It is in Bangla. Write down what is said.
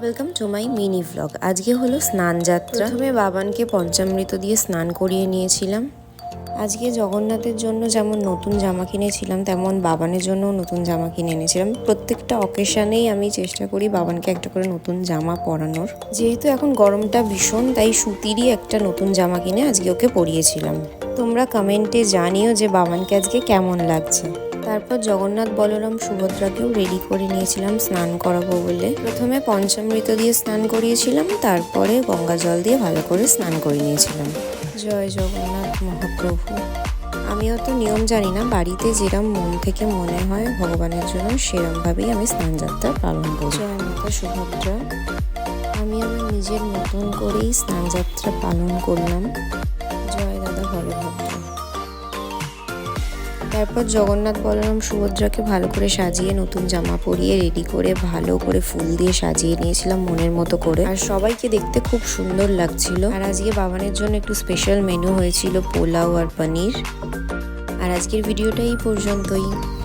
Welcome to my mini vlog. আজকে হলো স্নান যাত্রা। প্রথমে বাবানকে পঞ্চামৃত দিয়ে স্নান করিয়ে নিয়েছিলাম। আজকে জগন্নাথের জন্য যেমন নতুন জামা কিনেছিলাম তেমন বাবানের জন্যও নতুন জামা কিনে এনেছিলাম। প্রত্যেকটা অকেশানেই আমি চেষ্টা করি বাবানকে একটা করে নতুন জামা পরানোর। যেহেতু এখন গরমটা ভীষণ, তাই সুতিরই একটা নতুন জামা কিনে আজকে ওকে পরিয়েছিলাম। তোমরা কমেন্টে জানিও যে বাবানকে আজকে কেমন লাগছে। তারপর জগন্নাথ, বলরাম, সুভদ্রাকেও রেডি করে নিয়েছিলাম স্নান করাবো বলে। প্রথমে পঞ্চামৃত দিয়ে স্নান করিয়েছিলাম, তারপরে গঙ্গা জল দিয়ে ভালো করে স্নান করে নিয়েছিলাম। জয় জগন্নাথ মহাপ্রভু। আমিও তো নিয়ম জানি না, বাড়িতে যেরম মন থেকে মনে হয় ভগবানের জন্য সেরমভাবেই আমি স্নানযাত্রা পালন করি। জয় মাতা সুভদ্রা। আমি আমার নিজের মতন করেই স্নানযাত্রা পালন করলাম। জয় দাদা বলভদ্র। তারপর জগন্নাথ, বলরাম, সুভদ্রাকে ভালো করে সাজিয়ে নতুন জামা পরিয়ে রেডি করে ভালো করে ফুল দিয়ে সাজিয়ে নিয়েছিলাম মনের মতো করে। আর সবাইকে দেখতে খুব সুন্দর লাগছিল। আর আজকে বাবানের জন্য একটু স্পেশাল মেনু হয়েছিল পোলাও আর পনির। আর আজকের ভিডিওটা এই পর্যন্তই।